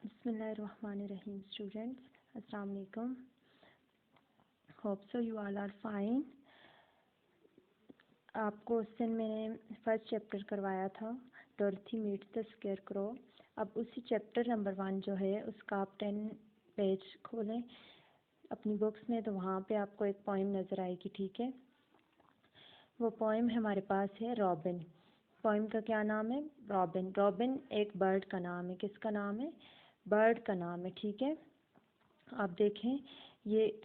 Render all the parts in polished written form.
Bismillahirrahmanirrahim students. Assalamu alaikum. Hope so you all are fine. आपको उस दिन मैंने फर्स्ट चैप्टर करवाया था, डॉल्फी मीट द स्केयरक्रो। अब उसी चैप्टर नंबर 1 जो है उसका आप 10 पेज खोलें अपनी बुक्स में, तो वहाँ पे आपको एक पोइम नज़र आएगी। ठीक है, वो पोइम हमारे पास है रॉबिन। पोइम का क्या नाम है? रॉबिन। रॉबिन एक बर्ड का नाम है। किसका नाम है? बर्ड का नाम है। ठीक है, आप देखें, ये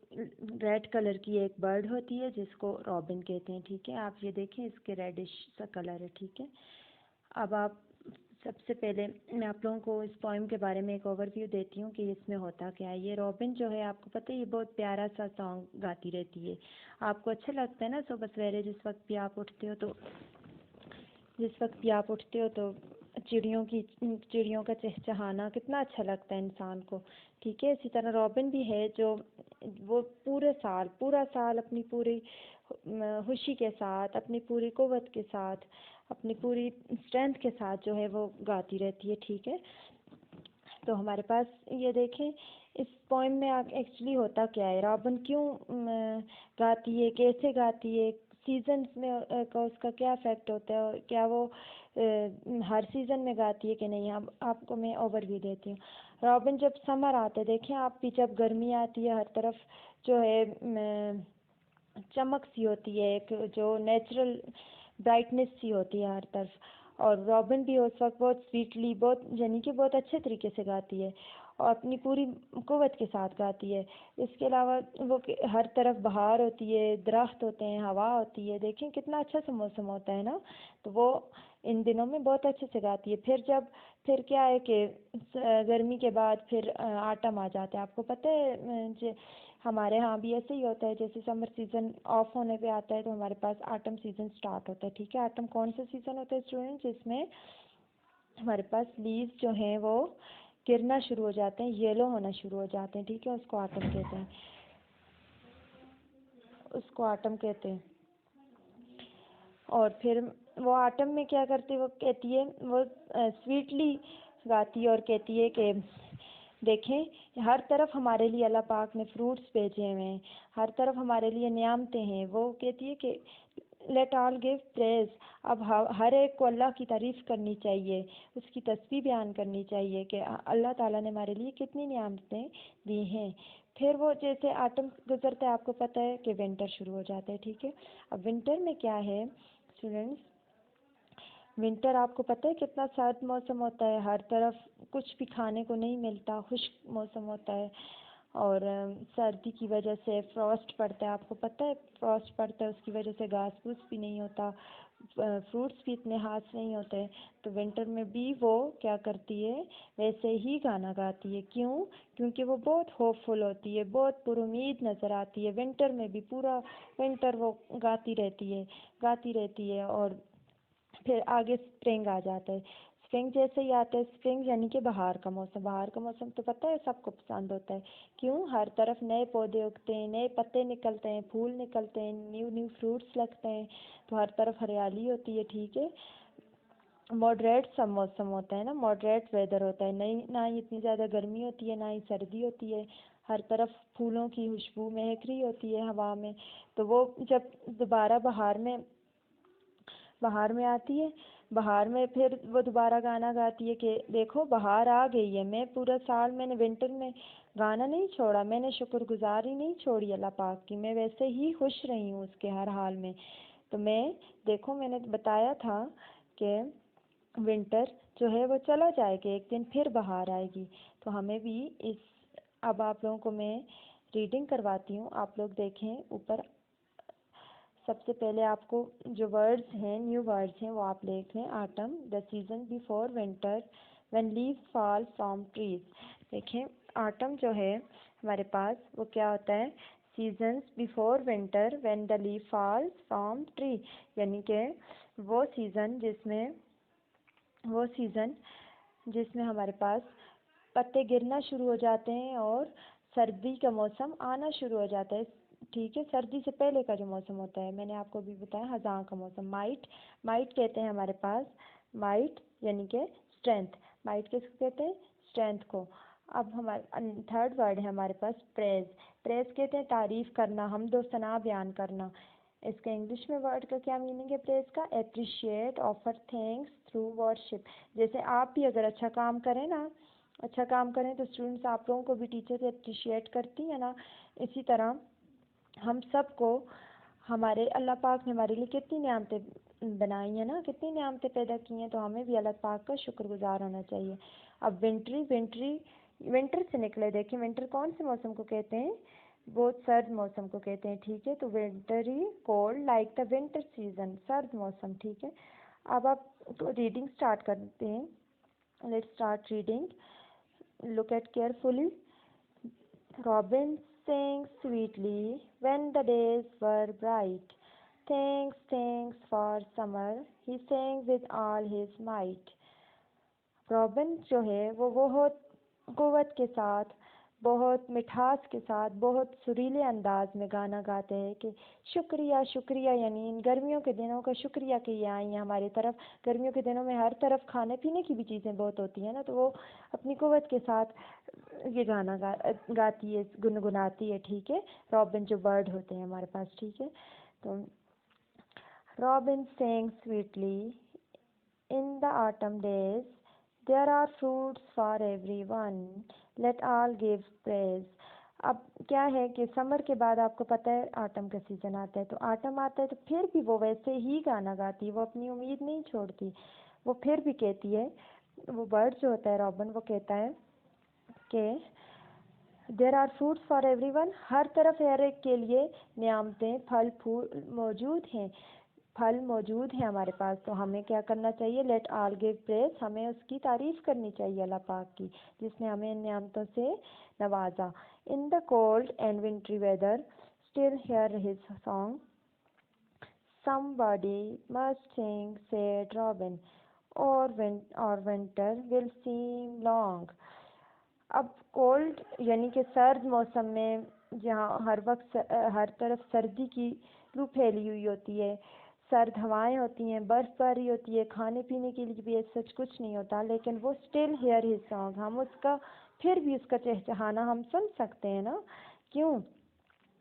रेड कलर की एक बर्ड होती है जिसको रॉबिन कहते हैं। ठीक है, आप ये देखें, इसके रेडिश सा कलर है। ठीक है, अब आप सबसे पहले मैं आप लोगों को इस पोइम के बारे में एक ओवरव्यू देती हूँ कि इसमें होता क्या है। ये रॉबिन जो है, आपको पता है, ये बहुत प्यारा सा सॉन्ग गाती रहती है। आपको अच्छा लगता है ना सुबह सवेरे जिस वक्त भी आप उठते हो तो चिड़ियों का चहचहाना कितना अच्छा लगता है इंसान को। ठीक है, इसी तरह रॉबिन भी है जो वो पूरा साल अपनी पूरी खुशी के साथ, अपनी पूरी कुव्वत के साथ, अपनी पूरी स्ट्रेंथ के साथ जो है वो गाती रहती है। ठीक है, तो हमारे पास ये देखें, इस पोइम में एक्चुअली होता क्या है, रॉबिन क्यों गाती है, कैसे गाती है, सीजन में का उसका क्या इफेक्ट होता है, और क्या वो हर सीज़न में गाती है कि नहीं। अब आपको मैं ओवरव्यू देती हूँ। रॉबिन जब समर आता है, देखें आप भी, जब गर्मी आती है हर तरफ जो है चमक सी होती है, एक जो नेचुरल ब्राइटनेस सी होती है हर तरफ, और रॉबिन भी उस वक्त बहुत स्वीटली, बहुत यानी कि बहुत अच्छे तरीके से गाती है और अपनी पूरी कुव्वत के साथ गाती है। इसके अलावा वो हर तरफ बहार होती है, दरख्त होते हैं, हवा होती है, देखें कितना अच्छा सा मौसम होता है ना। तो वो इन दिनों में बहुत अच्छे से गाती है। फिर क्या है कि गर्मी के बाद फिर आटम आ जाता है। आपको पता है हमारे यहाँ भी ऐसे ही होता है, जैसे समर सीज़न ऑफ होने पे आता है तो हमारे पास आटम सीज़न स्टार्ट होता है। ठीक है, आटम कौन सा सीज़न होता है स्टूडेंट? जिसमें हमारे पास लीव्स जो हैं वो गिरना शुरू हो जाते हैं, येलो होना शुरू हो जाते हैं। ठीक है, उसको आटम कहते हैं। और फिर वो आटम में क्या करती है, वो कहती है, वो स्वीटली गाती है और कहती है कि देखें, हर तरफ हमारे लिए अल्लाह पाक ने फ्रूट्स भेजे हुए हैं, हर तरफ हमारे लिए नियामतें हैं। वो कहती है कि लेट ऑल गिव प्रेज। अब हर एक को अल्लाह की तारीफ़ करनी चाहिए, उसकी तस्बीह बयान करनी चाहिए कि अल्लाह ताला ने हमारे लिए कितनी नियामतें दी हैं। फिर वो जैसे आटम गुजरता है, आपको पता है कि विंटर शुरू हो जाता है। ठीक है, अब विंटर में क्या है स्टूडेंट्स, विंटर आपको पता है कितना सर्द मौसम होता है, हर तरफ कुछ भी खाने को नहीं मिलता, खुश्क मौसम होता है, और सर्दी की वजह से फ्रॉस्ट पड़ता है। आपको पता है फ्रॉस्ट पड़ता है, उसकी वजह से घास फूस भी नहीं होता, फ्रूट्स भी इतने हाथ नहीं होते। तो विंटर में भी वो क्या करती है, वैसे ही गाना गाती है। क्यों? क्योंकि वो बहुत होपफुल होती है, बहुत पुरुमीद नज़र आती है। विंटर में भी पूरा विंटर वो गाती रहती है। और फिर आगे स्प्रिंग आ जाता है। स्प्रिंग जैसे ही आता है, स्प्रिंग यानी कि बहार का मौसम। बहार का मौसम तो पता है सबको पसंद होता है। क्यों? हर तरफ नए पौधे उगते हैं, नए पत्ते निकलते हैं, फूल निकलते हैं, न्यू फ्रूट्स लगते हैं, तो हर तरफ हरियाली होती है। ठीक है, मॉडरेट सा मौसम होता है ना, मॉडरेट वेदर होता है, नहीं ना ही इतनी ज़्यादा गर्मी होती है, ना ही सर्दी होती है। हर तरफ फूलों की खुशबू महक रही होती है हवा में। तो वो जब दोबारा बहार में आती है, बहार में फिर वो दोबारा गाना गाती है कि देखो बहार आ गई है। मैं पूरा साल मैंने विंटर में गाना नहीं छोड़ा, मैंने शुक्रगुजारी नहीं छोड़ी अल्लाह पाक की, मैं वैसे ही खुश रही हूँ उसके हर हाल में। तो देखो मैंने बताया था कि विंटर जो है वो चला जाएगा एक दिन, फिर बहार आएगी। तो हमें भी अब आप लोगों को मैं रीडिंग करवाती हूँ, आप लोग देखें ऊपर। सबसे पहले आपको जो वर्ड्स हैं, न्यू वर्ड्स हैं, वो आप लिख लें। Autumn, the season before winter, when leaves fall from trees. देखें, आटम जो है हमारे पास वो क्या होता है, seasons before winter when the leave falls from tree, यानी कि वो सीज़न जिसमें हमारे पास पत्ते गिरना शुरू हो जाते हैं और सर्दी का मौसम आना शुरू हो जाता है। ठीक है, सर्दी से पहले का जो मौसम होता है, मैंने आपको भी बताया, ख़ज़ां का मौसम। माइट कहते हैं हमारे पास, माइट यानी कि स्ट्रेंथ। माइट किसको कहते हैं? स्ट्रेंथ को। अब हमारे थर्ड वर्ड है हमारे पास प्रेज। प्रेज कहते हैं तारीफ करना, हमदो सना बयान करना। इसका इंग्लिश में वर्ड का क्या मीनिंग है प्रेज का? Appreciate, offer thanks through worship. जैसे आप भी अगर अच्छा काम करें ना, अच्छा काम करें तो स्टूडेंट्स आप लोगों को भी टीचर अप्रिशिएट करती है ना। इसी तरह हम सबको हमारे अल्लाह पाक ने हमारे लिए कितनी नियामतें बनाई हैं ना, कितनी नियामतें पैदा की हैं, तो हमें भी अल्लाह पाक का शुक्रगुजार होना चाहिए। अब विंटर से निकले, देखिए विंटर कौन से मौसम को कहते हैं? बहुत सर्द मौसम को कहते हैं, ठीक है। तो wintry cold like the winter season, सर्द मौसम, ठीक है। अब आप तो रीडिंग स्टार्ट करते हैं। Let's start reading, look at carefully. Robin sang sweetly when the days were bright. Thanks, thanks for summer, he sang with all his might. Robin जो है वो बहुत कुव्वत के साथ, बहुत मिठास के साथ, बहुत सुरीले अंदाज में गाना गाते हैं कि शुक्रिया शुक्रिया, यानी इन गर्मियों के दिनों का शुक्रिया कि ये आई हैं हमारी तरफ। गर्मियों के दिनों में हर तरफ खाने पीने की भी चीज़ें बहुत होती हैं ना, तो वो अपनी कुव्वत के साथ ये गाना गाती है, गुनगुनाती है, ठीक है। रॉबिन जो बर्ड होते हैं हमारे पास, ठीक है। तो robin sang sweetly in the autumn days. There are fruits for everyone. Let all give praise. अब क्या है कि समर के बाद आपको पता है आटम का सीज़न आता है, तो आटम आता है तो फिर भी वो वैसे ही गाना गाती है, वो अपनी उम्मीद नहीं छोड़ती। वो फिर भी कहती है, वो बर्ड जो होता है रॉबिन, वो कहता है कि there are fruits for everyone, हर तरफ हर एक के लिए नियामतें, फल फूल मौजूद हैं, फल मौजूद है हमारे पास। तो हमें क्या करना चाहिए? लेट ऑल गिव प्रेज, हमें उसकी तारीफ़ करनी चाहिए अल्लाह पाक की, जिसने हमें इन नियामतों से नवाजा। In the cold and wintry weather still hear his song, somebody must sing, said Robin, or winter will seem long. अब कोल्ड यानी कि सर्द मौसम में, जहाँ हर वक्त हर तरफ सर्दी की लू फैली हुई होती है, सर्द हवाएं होती हैं, बर्फबारी होती है, खाने पीने के लिए भी सच कुछ नहीं होता, लेकिन वो स्टिल हियर हिज सॉन्ग, हम उसका फिर भी उसका चहचहाना हम सुन सकते हैं ना। क्यों?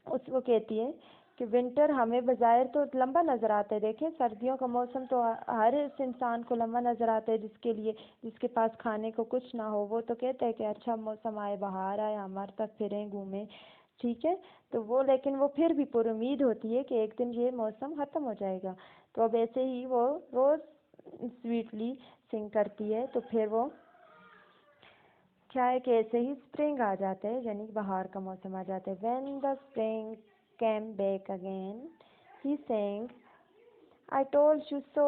वो कहती है कि विंटर हमें बज़ाहिर तो लंबा नज़र आता है। देखें सर्दियों का मौसम तो हर इस इंसान को लंबा नज़र आता है, जिसके पास खाने को कुछ ना हो, वो तो कहता है कि अच्छा मौसम आए, बाहर आए, हमारे तक फिरें घूमें, ठीक है। तो वो लेकिन वो फिर भी पुरुमीद होती है कि एक दिन ये मौसम ख़त्म हो जाएगा। तो अब ऐसे ही वो रोज़ स्वीटली सिंग करती है। तो फिर वो क्या है कि ऐसे ही स्प्रिंग आ जाता है, यानी बाहर का मौसम आ जाता है। When the spring came back again, he sang, I told you so,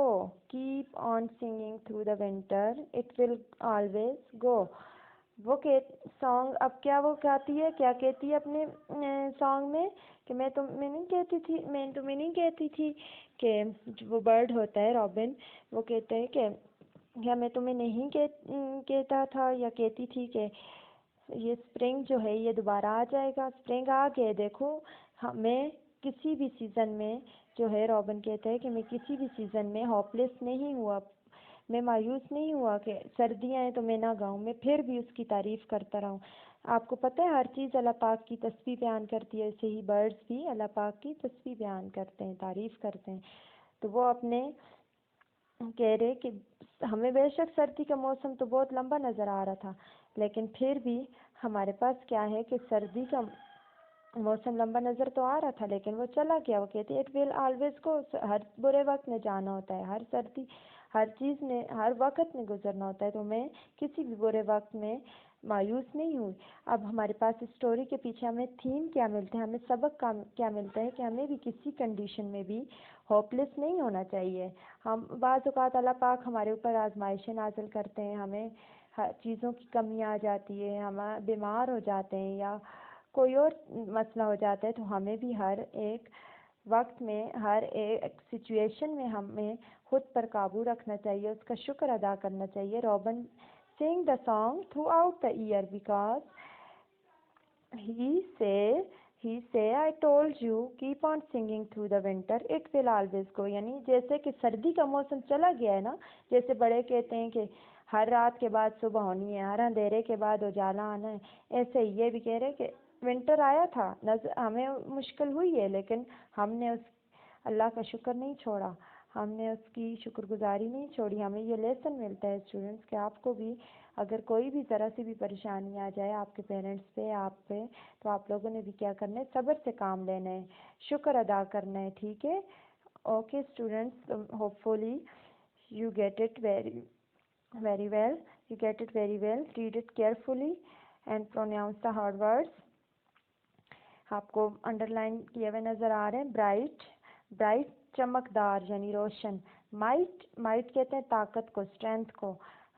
keep on singing through the winter, it will always go. वो के सॉन्ग, अब क्या वो गाती है, क्या कहती है अपने सॉन्ग में कि मैं तुम्हें नहीं कहती थी कि वो बर्ड होता है रॉबिन, वो कहते हैं कि क्या मैं तुम्हें नहीं कहता था या कहती थी कि ये स्प्रिंग जो है ये दोबारा आ जाएगा। स्प्रिंग आ गया, देखो। मैं किसी भी सीज़न में जो है, रॉबिन कहता है कि मैं किसी भी सीज़न में होपलेस नहीं हुआ, मैं मायूस नहीं हुआ कि सर्दियाँ हैं तो मैं ना गाऊँ, मैं फिर भी उसकी तारीफ़ करता रहूँ। आपको पता है हर चीज़ अल्लाह पाक की तस्बीह बयान करती है, ऐसे ही बर्ड्स भी अल्लाह पाक की तस्बीह बयान करते हैं, तारीफ़ करते हैं। तो वो अपने कह रहे कि हमें बेशक सर्दी का मौसम तो बहुत लंबा नज़र आ रहा था, लेकिन फिर भी हमारे पास क्या है कि सर्दी का मौसम लंबा नज़र तो आ रहा था, लेकिन वो चला गया। वो कहती है इट विल ऑलवेज गो, हर बुरे वक्त में जाना होता है, हर सर्दी हर चीज़ में हर वक्त में गुजरना होता है। तो मैं किसी भी बुरे वक्त में मायूस नहीं हुई। अब हमारे पास स्टोरी के पीछे हमें थीम क्या मिलता है, हमें सबक क्या मिलता है कि हमें भी किसी कंडीशन में भी होपलेस नहीं होना चाहिए। हम बाज़ औक़ात अल्लाह पाक हमारे ऊपर आजमाइशें नाज़िल करते हैं, हमें हर चीज़ों की कमी आ जाती है, हम बीमार हो जाते हैं या कोई और मसला हो जाता है, तो हमें भी हर एक वक्त में, हर एक सिचुएशन में हमें खुद पर काबू रखना चाहिए, उसका शुक्र अदा करना चाहिए। Robin sang the song throughout the year because he say I told you keep on singing through the winter, it will always go। यानी जैसे कि सर्दी का मौसम चला गया है ना, जैसे बड़े कहते हैं कि हर रात के बाद सुबह होनी है, हर अंधेरे के बाद उजाला आना है। ऐसे ही ये भी कह रहे कि विंटर आया था, हमें मुश्किल हुई है, लेकिन हमने उस अल्लाह का शुक्र नहीं छोड़ा, हमने उसकी शुक्रगुजारी नहीं छोड़ी। हमें ये लेसन मिलता है स्टूडेंट्स कि आपको भी अगर कोई भी ज़रा सी भी परेशानी आ जाए आपके पेरेंट्स पे, आप पे, तो आप लोगों ने भी क्या करना है, सब्र से काम लेना है, शुक्र अदा करना है। ठीक है, okay students, hopefully you get it very well, you get it very well, read it carefully and pronounce the hard words। आपको अंडरलाइन किए हुए नज़र आ रहे हैं। ब्राइट, ब्राइट चमकदार यानी रोशन। माइट, माइट कहते हैं ताकत को, स्ट्रेंथ को।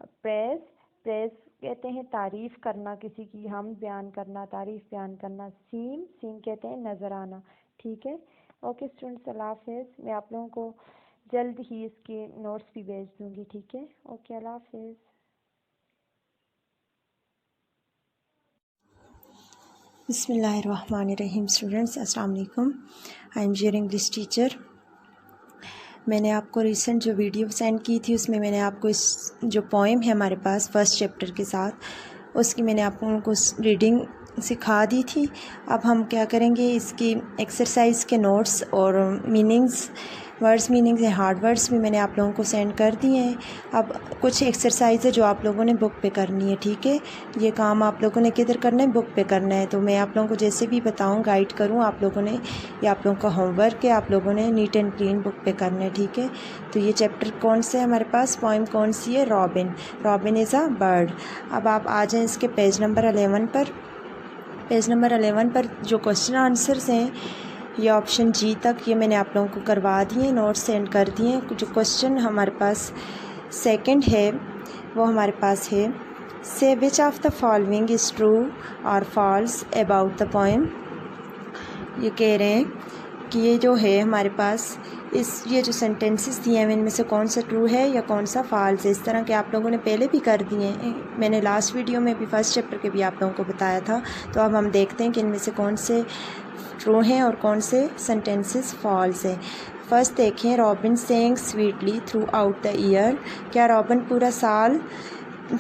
प्रेज, प्रेज कहते हैं तारीफ़ करना, किसी की हम बयान करना, तारीफ़ बयान करना। सीम, सीम कहते हैं नज़र आना। ठीक है, ओके स्टूडेंट्स, अल्लाह हाफिज़। मैं आप लोगों को जल्द ही इसके नोट्स भी भेज दूँगी। ठीक है, ओके, अल्लाह हाफिज़। बिस्मिल्लाहिर्रहमानिर्रहीम। स्टूडेंट्स अस्सलाम वालेकुम, I am your English teacher. मैंने आपको रिसेंट जो वीडियो सेंड की थी उसमें मैंने आपको इस जो पोएम है हमारे पास फर्स्ट चैप्टर के साथ, उसकी मैंने आप लोगों को रीडिंग सिखा दी थी। अब हम क्या करेंगे, इसकी एक्सरसाइज के नोट्स और मीनिंग्स, वर्ड्स मीनिंग्स या हार्ड वर्ड्स भी मैंने आप लोगों को सेंड कर दिए हैं। अब कुछ एक्सरसाइज है जो आप लोगों ने बुक पे करनी है। ठीक है, ये काम आप लोगों ने किधर करना है, बुक पे करना है। तो मैं आप लोगों को जैसे भी बताऊं, गाइड करूं, आप लोगों ने, ये आप लोगों का होमवर्क है, आप लोगों ने नीट एंड क्लीन बुक पे करना है। ठीक है, तो ये चैप्टर कौन से है हमारे पास, पोइम कौन सी है, robin. Robin is a bird. अब आप आ जाएँ इसके पेज नंबर 11 पर। पेज नंबर 11 पर जो क्वेश्चन आंसर्स हैं, ये ऑप्शन जी तक ये मैंने आप लोगों को करवा दिए, नोट्स सेंड कर दिए। जो क्वेश्चन हमारे पास सेकंड है वो हमारे पास है, से which of the following is true और फॉल्स अबाउट द पोएम। ये कह रहे हैं कि ये जो है हमारे पास ये जो सेंटेंसेस दिए हैं इनमें से कौन सा ट्रू है या कौन सा फॉल्स है। इस तरह के आप लोगों ने पहले भी कर दिए हैं, मैंने लास्ट वीडियो में भी फर्स्ट चैप्टर के भी आप लोगों को बताया था। तो अब हम देखते हैं कि इनमें से कौन से ट्रू हैं और कौन से सेंटेंसेस फॉल्स हैं। फर्स्ट देखें, Robin saying sweetly through out the year. क्या रॉबिन पूरा साल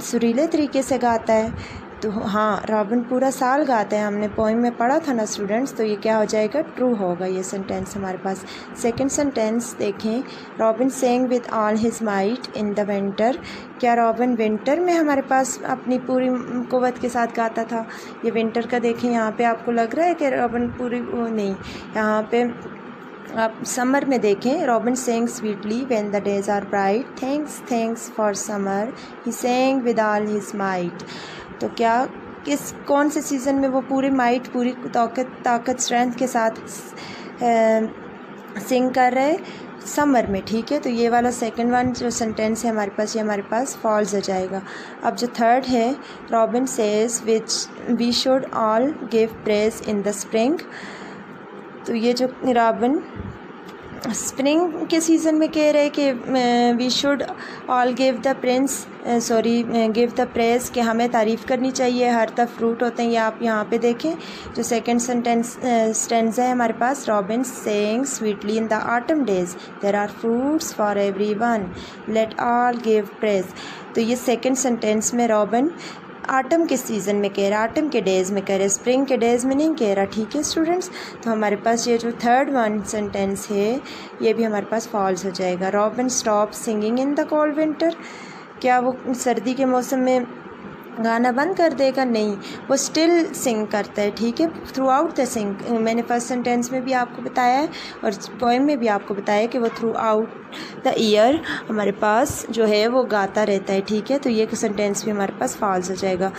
सुरीले तरीके से गाता है? तो हाँ, रॉबिन पूरा साल गाता है, हमने पोइम में पढ़ा था ना स्टूडेंट्स। तो ये क्या हो जाएगा, ट्रू होगा ये सेंटेंस हमारे पास। सेकंड सेंटेंस देखें, Robin saying with all his might in the winter. क्या रॉबिन विंटर में हमारे पास अपनी पूरी कुव्वत के साथ गाता था? ये विंटर का देखें, यहाँ पे आपको लग रहा है कि रॉबिन पूरी नहीं, यहाँ पे आप समर में देखें, Robin saying sweetly when the days are bright, thanks thanks for summer, he saying with all his might. तो क्या कौन से सीज़न में वो पूरी माइट, पूरी ताकत स्ट्रेंथ के साथ सिंग कर रहे? समर में। ठीक है, तो ये वाला सेकंड वन जो सेंटेंस है हमारे पास, ये हमारे पास फॉल्स हो जाएगा। अब जो थर्ड है, Robin says which we should all give praise in the spring. तो ये जो रॉबिन स्प्रिंग के सीज़न में कह रहे कि we should all give the give the praise, कि हमें तारीफ़ करनी चाहिए, हर तरफ फ्रूट होते हैं। ये आप यहाँ पे देखें, जो सेकंड स्टेंजा है हमारे पास, robin saying sweetly in the autumn days there are fruits for everyone, let all give praise. तो ये सेकंड सेंटेंस में रॉबिन ऑटम के सीज़न में कह रहा, ऑटम के डेज़ में कह रहा, स्प्रिंग के डेज़ में नहीं कह रहा। ठीक है स्टूडेंट्स, तो हमारे पास ये जो थर्ड वन सेंटेंस है ये भी हमारे पास फॉल्स हो जाएगा। Robin stop singing in the cold winter. क्या वो सर्दी के मौसम में गाना बंद कर देगा? नहीं, वो स्टिल सिंग करता है। ठीक है, थ्रू आउट द सिंग, मैंने फर्स्ट सेंटेंस में भी आपको बताया है और पोएम में भी आपको बताया है कि वो थ्रू आउट द ईयर हमारे पास जो है वो गाता रहता है। ठीक है, तो ये सेंटेंस भी हमारे पास फॉल्स हो जाएगा।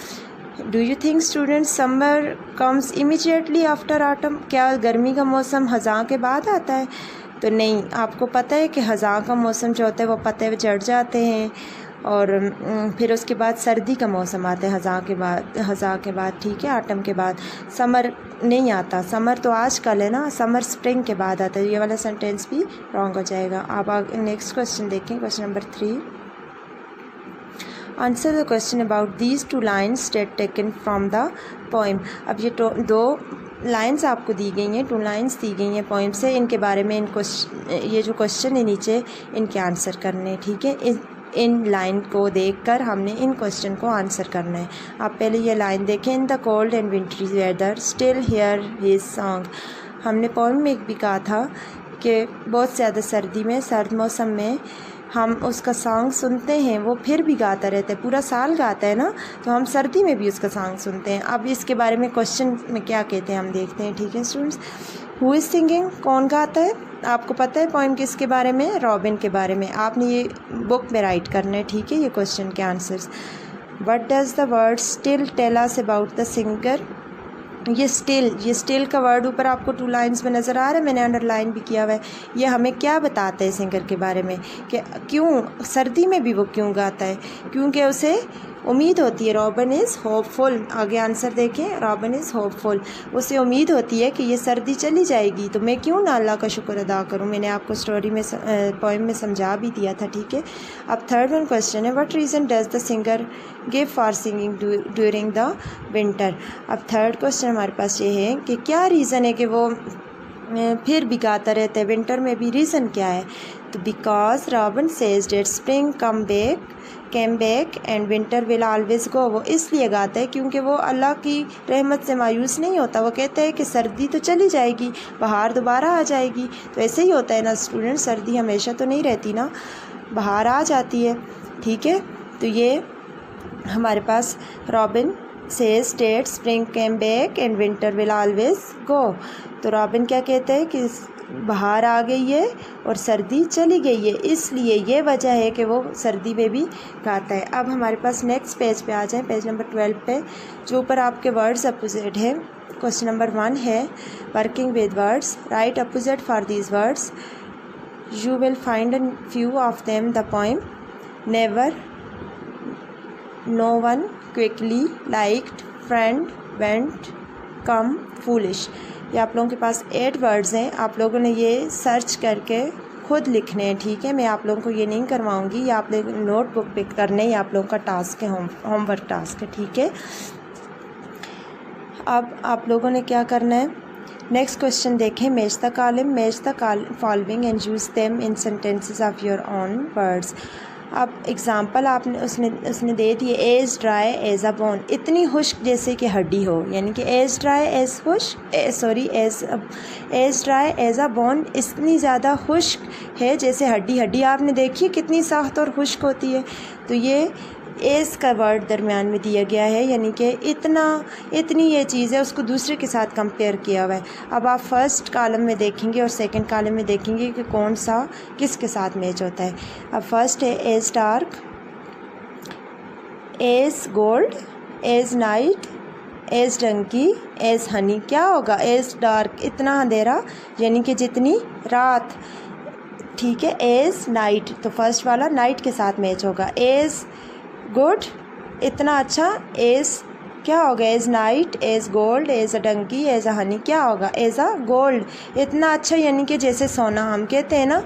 Do you think students summer comes immediately after autumn? क्या गर्मी का मौसम ख़ज़ां के बाद आता है? तो नहीं, आपको पता है कि ख़ज़ां का मौसम जो होता है वो पत्ते झड़ जाते हैं और फिर उसके बाद सर्दी का मौसम आता है ख़ज़ां के बाद। ठीक है, ऑटम के बाद। समर नहीं आता, समर तो आज कल है ना, समर स्प्रिंग के बाद आता है। ये वाला सेंटेंस भी रॉन्ग हो जाएगा। आप नेक्स्ट क्वेश्चन देखें, question number 3। Answer the question about these two lines that taken from the poem. अब ये दो लाइन्स आपको दी गई हैं, 2 लाइन्स दी गई हैं पोएम से, इनके बारे में ये जो क्वेश्चन है नीचे, इनके आंसर करने। ठीक है, इन लाइन को देखकर हमने इन क्वेश्चन को आंसर करना है। आप पहले ये लाइन देखें, in the cold and wintry weather still hear his song. हमने पोएम में भी कहा था कि बहुत ज़्यादा सर्दी में, सर्द मौसम में हम उसका सॉन्ग सुनते हैं, वो फिर भी गाता रहता है, पूरा साल गाता है ना, तो हम सर्दी में भी उसका सॉन्ग सुनते हैं। अब इसके बारे में क्वेश्चन में क्या कहते हैं हम देखते हैं, ठीक है स्टूडेंट्स। हु इज़ सिंगिंग, कौन गाता है? आपको पता है पोएम किसके बारे में? रॉबिन के बारे में। आपने ये बुक में राइट करना है, ठीक है, ये क्वेश्चन के answers. What does the word still tell us about the singer? ये स्टिल का वर्ड ऊपर आपको 2 लाइन्स में नज़र आ रहा है, मैंने अंडरलाइन भी किया हुआ है। ये हमें क्या बताता है सिंगर के बारे में, कि क्यों सर्दी में भी वो क्यों गाता है? क्योंकि उसे उम्मीद होती है, रॉबिन इज़ होपफुल। आगे आंसर देखें, रॉबिन इज़ होपफुल। उसे उम्मीद होती है कि ये सर्दी चली जाएगी, तो मैं क्यों ना अल्लाह का शुक्र अदा करूं। मैंने आपको स्टोरी में पोएम में समझा भी दिया था, ठीक है। अब थर्ड वन क्वेश्चन है, what reason does the singer give for singing during the winter? अब थर्ड क्वेश्चन हमारे पास ये है कि क्या रीज़न है कि वो फिर भी गाता रहता है विंटर में भी? रीज़न क्या है? तो because Robin says that spring came back and winter will always go. वो इसलिए गाता है क्योंकि वो अल्लाह की रहमत से मायूस नहीं होता। वो कहता है कि सर्दी तो चली जाएगी, बहार दोबारा आ जाएगी। तो ऐसे ही होता है ना स्टूडेंट, सर्दी हमेशा तो नहीं रहती ना, बहार आ जाती है, ठीक है। तो ये हमारे पास robin says that spring came back and winter will always go. तो रॉबिन क्या कहते हैं कि बहार आ गई है और सर्दी चली गई है, इसलिए ये वजह है कि वो सर्दी में भी गाता है। अब हमारे पास नेक्स्ट पेज पे आ जाए, पेज नंबर 12 पे, जो ऊपर आपके वर्ड्स अपोजिट है। क्वेश्चन नंबर 1 है working with words, right opposite for these words, you will find a few of them. The poem, never, no one, quickly, liked, friend, went, come, foolish. ये आप लोगों के पास 8 वर्ड्स हैं, आप लोगों ने ये सर्च करके खुद लिखने हैं, ठीक है। मैं आप लोगों को ये नहीं करवाऊंगी, ये आप लोग नोटबुक पे करने, ये आप लोगों का टास्क है, होमवर्क टास्क है, ठीक है। अब आप लोगों ने क्या करना है, नेक्स्ट क्वेश्चन देखें, match the column, match the following and use them in sentences of your own words. अब एग्ज़ाम्पल आपने उसने दे दिए, as dry as a bone, इतनी खुश्क जैसे कि हड्डी हो, यानी कि एज ड्राई एज खुश्क, as dry as a bone, इतनी ज़्यादा खुश्क है जैसे हड्डी आपने देखी कितनी सख्त और खुश्क होती है। तो ये एज का वर्ड दरमियान में दिया गया है, यानी कि इतनी ये चीज़ है, उसको दूसरे के साथ कंपेयर किया हुआ है। अब आप फर्स्ट कॉलम में देखेंगे और सेकंड कॉलम में देखेंगे कि कौन सा किसके साथ मैच होता है। अब फर्स्ट है as dark, as gold, as night, as donkey, as honey. क्या होगा? एज डार्क, इतना अंधेरा, यानी कि जितनी रात, ठीक है। एज नाइट, तो फर्स्ट वाला नाइट के साथ मैच होगा। एज गुड, इतना अच्छा, एज क्या होगा? As night, as gold, as a donkey, as a honey, क्या होगा? एज अ गोल्ड, इतना अच्छा, यानी कि जैसे सोना। हम कहते हैं ना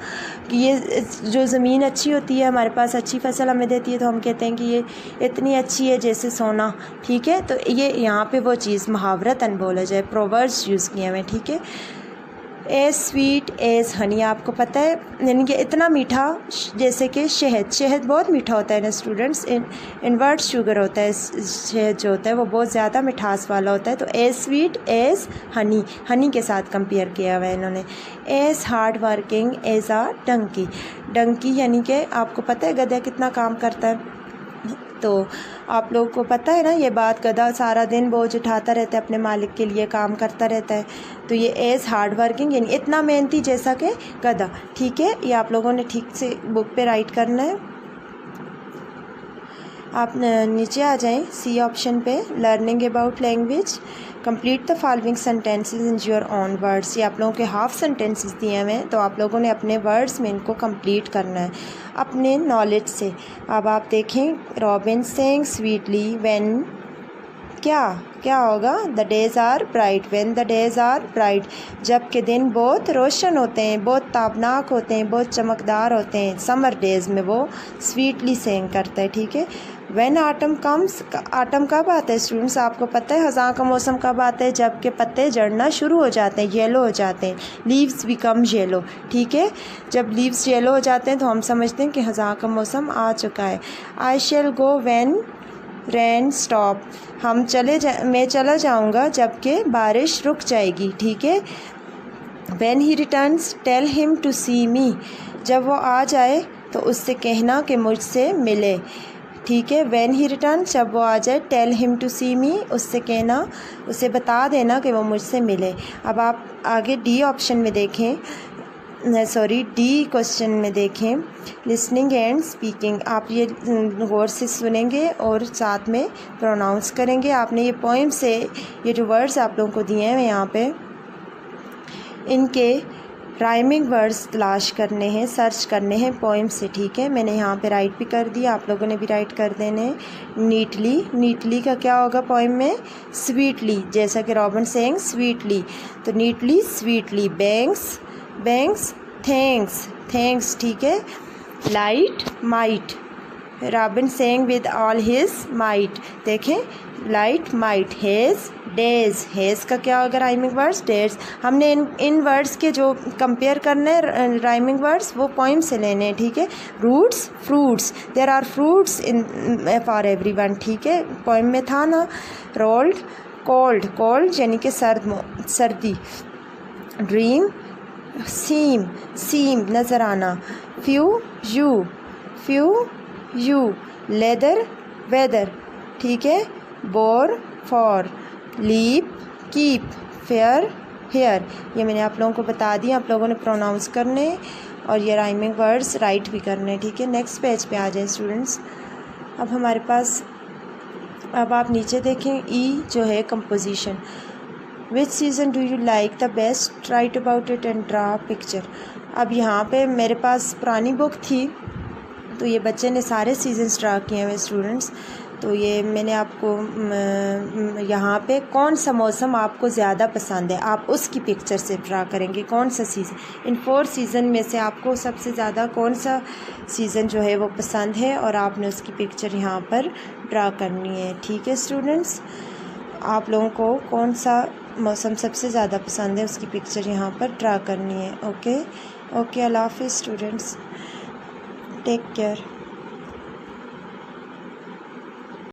कि ये जो ज़मीन अच्छी होती है, हमारे पास अच्छी फसल हमें देती है, तो हम कहते हैं कि ये इतनी अच्छी है जैसे सोना, ठीक है। तो ये यहाँ पे वो चीज़ मुहावरतन बोला जाए, प्रोवर्ब्स यूज़ किए हुए, ठीक है। एज स्वीट एज हनी, आपको पता है, यानी कि इतना मीठा जैसे कि शहद बहुत मीठा होता है ना स्टूडेंट्स, इनवर्ट शुगर होता है शहद जो होता है, वो बहुत ज़्यादा मिठास वाला होता है। तो एज स्वीट एज हनी के साथ कंपेयर किया हुआ है इन्होंने। As hard working as a donkey, यानी कि आपको पता है गधा कितना काम करता है, तो आप लोगों को पता है ना ये बात, गधा सारा दिन बोझ उठाता रहता है, अपने मालिक के लिए काम करता रहता है। तो ये एज हार्ड वर्किंग, यानी इतना मेहनती जैसा कि गधा, ठीक है। ये आप लोगों ने ठीक से बुक पे राइट करना है। आप नीचे आ जाएं सी ऑप्शन पे, learning about language, complete the following sentences in your own words. ये आप लोगों के हाफ सेंटेंसेस दिए हुए हैं, तो आप लोगों ने अपने वर्ड्स में इनको कंप्लीट करना है अपने नॉलेज से। अब आप देखें, रॉबिन सेइंग स्वीटली व्हेन, क्या होगा? The days are bright, when the days are bright, जब के दिन बहुत रोशन होते हैं, बहुत ताबनाक होते हैं, बहुत चमकदार होते हैं। समर डेज़ में वो स्वीटली सेइंग करता है, ठीक है। व्हेन ऑटम कम्स, ऑटम कब आता है स्टूडेंट्स? आपको पता है ख़ज़ां का मौसम कब आता है? जब के पत्ते झड़ना शुरू हो जाते हैं, येलो हो जाते हैं, लीव्स बिकम येलो, ठीक है। जब लीव्स येलो हो जाते हैं तो हम समझते हैं कि ख़ज़ां का मौसम आ चुका है। I shall go when rain stop, मैं चला जाऊँगा जबकि बारिश रुक जाएगी, ठीक है। When he returns tell him to see me, जब वो आ जाए तो उससे कहना कि मुझसे मिले, ठीक है। व्हेन ही रिटर्न, जब वो आ जाए, टेल हिम टू सी मी, उससे कहना, उसे बता देना कि वो मुझसे मिले। अब आप आगे डी ऑप्शन में देखें, डी क्वेश्चन में देखें, लिसनिंग एंड स्पीकिंग। आप ये गौर से सुनेंगे और साथ में प्रोनाउंस करेंगे। आपने ये पोइम से ये जो वर्ड्स आप लोगों को दिए हैं यहाँ पे, इनके राइमिंग वर्ड्स तलाश करने हैं, सर्च करने हैं पोइम से, ठीक है। मैंने यहाँ पे राइट भी कर दिया, आप लोगों ने भी राइट कर देने हैं। नीटली, नीटली का क्या होगा पोइम में? स्वीटली, जैसा कि रॉबिन सेइंग स्वीटली, तो neatly sweetly. Banks, banks, thanks, thanks, ठीक है। Light, might, robin saying with all his might, देखें light might. Hedge, days, hedge का क्या होगा राइमिंग वर्ड्स? डेज। हमने इन वर्ड्स के जो कंपेयर करने हैं राइमिंग वर्ड्स, वो पोइम से लेने हैं, ठीक है। Roots, fruits, there are fruits in for everyone, ठीक है, पोइम में था ना। रोल्ड, कोल्ड, कोल्ड यानी कि सर्दी। ड्रीम, सीम, सीम नज़र आना। फ्यू, यू, लेदर, वेदर, ठीक है। Bore, for, leap, keep, fair, hair. ये मैंने आप लोगों को बता दिया, आप लोगों ने प्रोनाउंस करने और ये राइमिंग वर्ड्स राइट भी करने, ठीक है। नेक्स्ट पेज पे आ जाए स्टूडेंट्स। अब हमारे पास, अब आप नीचे देखें, ई जो है composition. Which season do you like the best, right about it and draw picture. अब यहाँ पे मेरे पास पुरानी बुक थी तो ये बच्चे ने सारे सीजन्स ड्रा किए हुए स्टूडेंट्स। तो ये मैंने आपको यहाँ पे कौन सा मौसम आपको ज़्यादा पसंद है, आप उसकी पिक्चर से ड्रा करेंगे कौन सा सीज़न। इन 4 सीज़न में से आपको सबसे ज़्यादा कौन सा सीज़न जो है वो पसंद है और आपने उसकी पिक्चर यहाँ पर ड्रा करनी है, ठीक है स्टूडेंट्स। आप लोगों को कौन सा मौसम सबसे ज़्यादा पसंद है उसकी पिक्चर यहाँ पर ड्रा करनी है। ओके, अल्लाह हाफ़िज़ स्टूडेंट्स, टेक केयर।